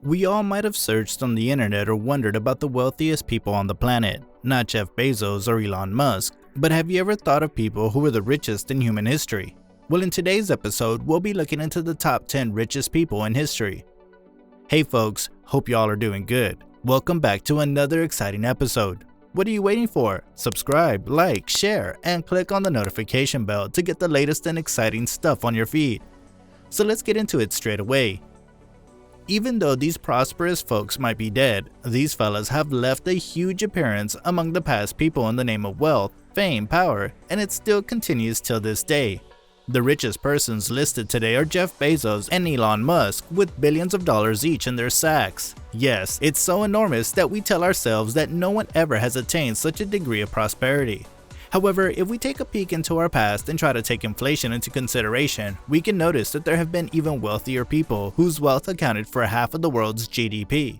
We all might have searched on the internet or wondered about the wealthiest people on the planet, not Jeff Bezos or Elon Musk, but have you ever thought of people who were the richest in human history? Well, in today's episode, we'll be looking into the top 10 richest people in history. Hey folks, hope y'all are doing good. Welcome back to another exciting episode. What are you waiting for? Subscribe, like, share, and click on the notification bell to get the latest and exciting stuff on your feed. So let's get into it straight away. Even though these prosperous folks might be dead, these fellas have left a huge appearance among the past people in the name of wealth, fame, power, and it still continues till this day. The richest persons listed today are Jeff Bezos and Elon Musk, with billions of dollars each in their sacks. Yes, it's so enormous that we tell ourselves that no one ever has attained such a degree of prosperity. However, if we take a peek into our past and try to take inflation into consideration, we can notice that there have been even wealthier people whose wealth accounted for half of the world's GDP.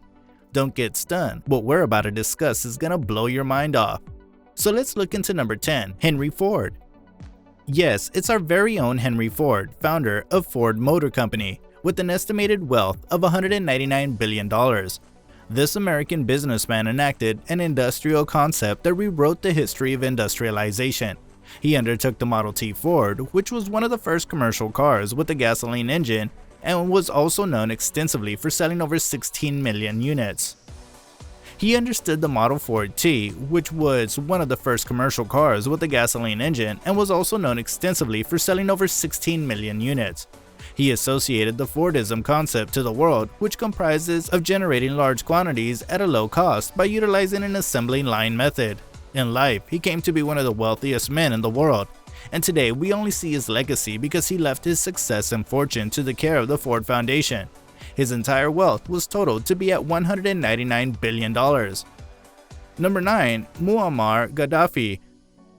Don't get stunned, what we're about to discuss is gonna blow your mind off. So let's look into number 10, Henry Ford. Yes, it's our very own Henry Ford, founder of Ford Motor Company, with an estimated wealth of $199 billion. This American businessman enacted an industrial concept that rewrote the history of industrialization. He undertook the Model T Ford, which was one of the first commercial cars with a gasoline engine and was also known extensively for selling over 16 million units. He understood the Model Ford T, which was one of the first commercial cars with a gasoline engine and was also known extensively for selling over 16 million units. He associated the Fordism concept to the world, which comprises of generating large quantities at a low cost by utilizing an assembly line method. In life, he came to be one of the wealthiest men in the world, and today we only see his legacy because he left his success and fortune to the care of the Ford Foundation. His entire wealth was totaled to be at $199 billion. Number 9. Muammar Gaddafi.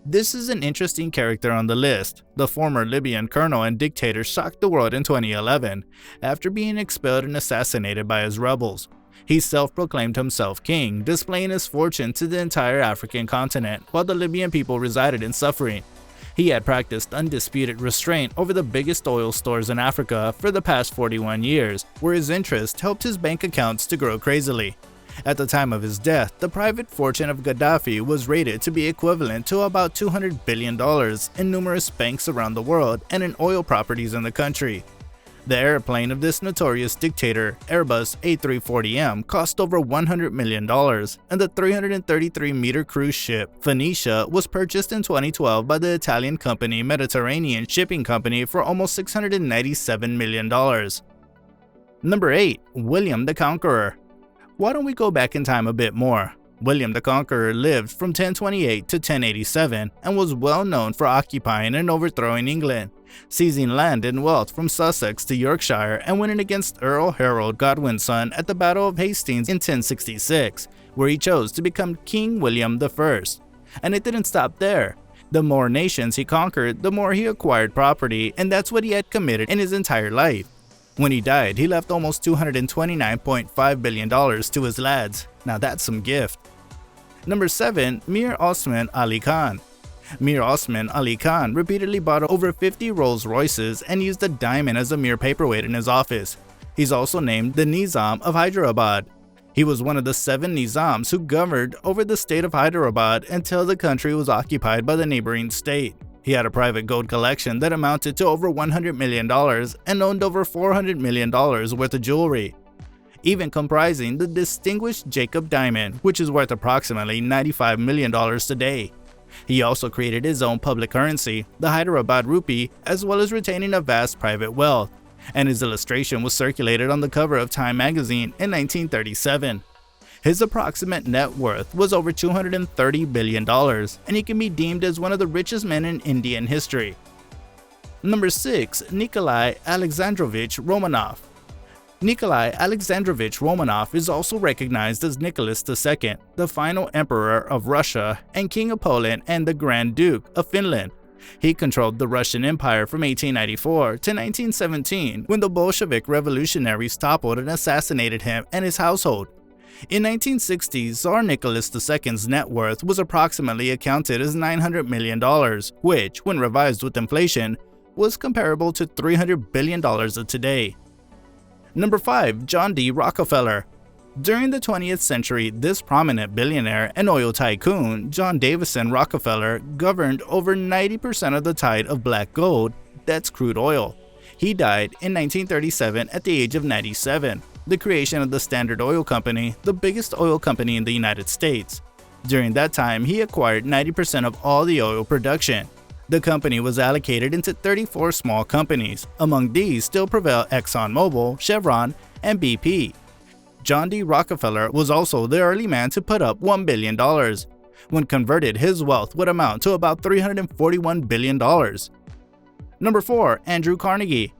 This is an interesting character on the list. The former Libyan colonel and dictator shocked the world in 2011 after being expelled and assassinated by his rebels. He self-proclaimed himself king, displaying his fortune to the entire African continent while the Libyan people resided in suffering. He had practiced undisputed restraint over the biggest oil stores in Africa for the past 41 years, where his interest helped his bank accounts to grow crazily. At the time of his death, the private fortune of Gaddafi was rated to be equivalent to about $200 billion in numerous banks around the world and in oil properties in the country. The airplane of this notorious dictator, Airbus A340M, cost over $100 million, and the 333-meter cruise ship, Phoenicia, was purchased in 2012 by the Italian company Mediterranean Shipping Company for almost $697 million. Number 8. William the Conqueror. Why don't we go back in time a bit more? William the Conqueror lived from 1028 to 1087 and was well known for occupying and overthrowing England, seizing land and wealth from Sussex to Yorkshire and winning against Earl Harold Godwin's son at the Battle of Hastings in 1066, where he chose to become King William I. And it didn't stop there. The more nations he conquered, the more he acquired property, and that's what he had committed in his entire life. When he died, he left almost $229.5 billion to his lads. Now that's some gift. Number 7. Mir Osman Ali Khan. Mir Osman Ali Khan repeatedly bought over 50 Rolls Royces and used a diamond as a mere paperweight in his office. He's also named the Nizam of Hyderabad. He was one of the 7 Nizams who governed over the state of Hyderabad until the country was occupied by the neighboring state. He had a private gold collection that amounted to over $100 million and owned over $400 million worth of jewelry, even comprising the distinguished Jacob diamond, which is worth approximately $95 million today. He also created his own public currency, the Hyderabad rupee, as well as retaining a vast private wealth, and his illustration was circulated on the cover of Time magazine in 1937. His approximate net worth was over $230 billion, and he can be deemed as one of the richest men in Indian history. Number 6. Nikolai Alexandrovich Romanov. Nikolai Alexandrovich Romanov is also recognized as Nicholas II, the final emperor of Russia and king of Poland and the Grand Duke of Finland. He controlled the Russian Empire from 1894 to 1917, when the Bolshevik revolutionaries toppled and assassinated him and his household. In 1960, Tsar Nicholas II's net worth was approximately accounted as $900 million, which, when revised with inflation, was comparable to $300 billion of today. Number 5. John D. Rockefeller. During the 20th century, this prominent billionaire and oil tycoon, John Davison Rockefeller, governed over 90% of the tide of black gold, that's crude oil. He died in 1937 at the age of 97. The creation of the Standard Oil Company, the biggest oil company in the United States. During that time, he acquired 90% of all the oil production. The company was allocated into 34 small companies. Among these still prevail ExxonMobil, Chevron, and BP. John D. Rockefeller was also the early man to put up $1 billion. When converted, his wealth would amount to about $341 billion. Number 4. Andrew Carnegie.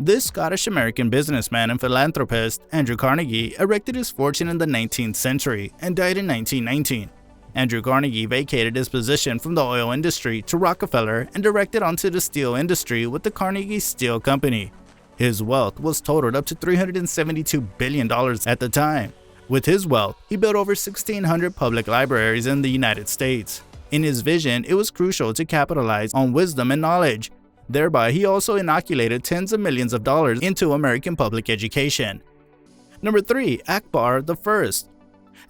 This Scottish-American businessman and philanthropist, Andrew Carnegie, erected his fortune in the 19th century and died in 1919. Andrew Carnegie vacated his position from the oil industry to Rockefeller and directed onto the steel industry with the Carnegie Steel Company. His wealth was totaled up to $372 billion at the time. With his wealth, he built over 1,600 public libraries in the United States. In his vision, it was crucial to capitalize on wisdom and knowledge. Thereby, he also inoculated tens of millions of dollars into American public education. Number 3. Akbar I.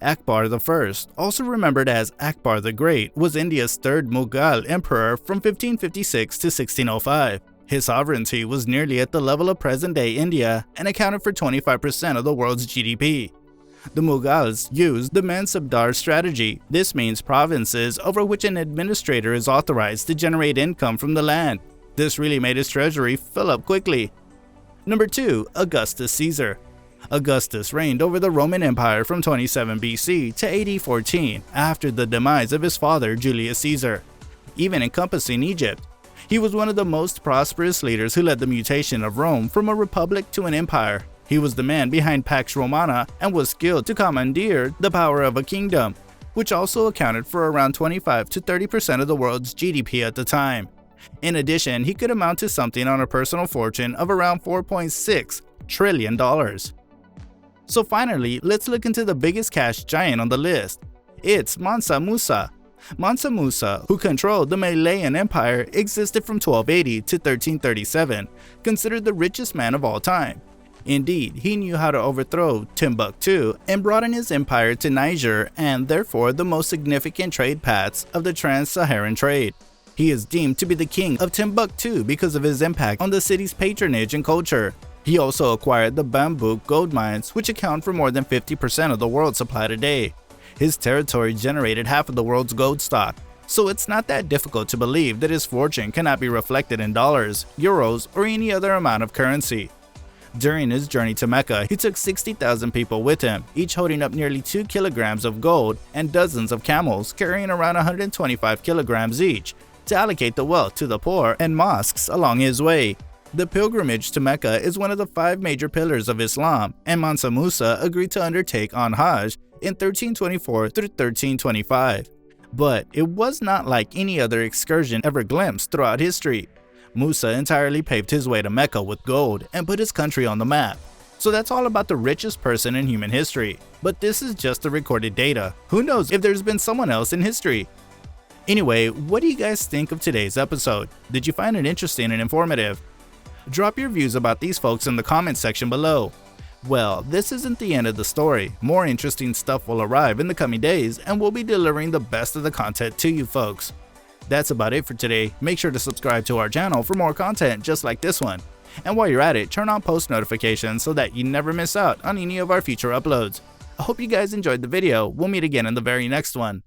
Akbar I, also remembered as Akbar the Great, was India's third Mughal emperor from 1556 to 1605. His sovereignty was nearly at the level of present-day India and accounted for 25% of the world's GDP. The Mughals used the Mansabdar strategy. This means provinces over which an administrator is authorized to generate income from the land. This really made his treasury fill up quickly. Number 2. Augustus Caesar. Augustus reigned over the Roman Empire from 27 BC to AD 14 after the demise of his father Julius Caesar. Even encompassing Egypt, he was one of the most prosperous leaders who led the mutation of Rome from a republic to an empire. He was the man behind Pax Romana and was skilled to commandeer the power of a kingdom, which also accounted for around 25 to 30% of the world's GDP at the time. In addition, he could amount to something on a personal fortune of around $4.6 trillion. So finally, let's look into the biggest cash giant on the list. It's Mansa Musa. Mansa Musa, who controlled the Malayan Empire, existed from 1280 to 1337, considered the richest man of all time. Indeed, he knew how to overthrow Timbuktu and broaden his empire to Niger and therefore the most significant trade paths of the trans-Saharan trade. He is deemed to be the king of Timbuktu because of his impact on the city's patronage and culture. He also acquired the Bambouk gold mines, which account for more than 50% of the world's supply today. His territory generated half of the world's gold stock, so it's not that difficult to believe that his fortune cannot be reflected in dollars, euros, or any other amount of currency. During his journey to Mecca, he took 60,000 people with him, each holding up nearly 2 kilograms of gold and dozens of camels carrying around 125 kilograms each, to allocate the wealth to the poor and mosques along his way. The pilgrimage to Mecca is one of the 5 major pillars of Islam, and Mansa Musa agreed to undertake on Hajj in 1324 through 1325. But it was not like any other excursion ever glimpsed throughout history. Musa entirely paved his way to Mecca with gold and put his country on the map. So that's all about the richest person in human history. But this is just the recorded data. Who knows if there's been someone else in history? Anyway, what do you guys think of today's episode? Did you find it interesting and informative? Drop your views about these folks in the comment section below. Well, this isn't the end of the story. More interesting stuff will arrive in the coming days and we'll be delivering the best of the content to you folks. That's about it for today. Make sure to subscribe to our channel for more content just like this one. And while you're at it, turn on post notifications so that you never miss out on any of our future uploads. I hope you guys enjoyed the video. We'll meet again in the very next one.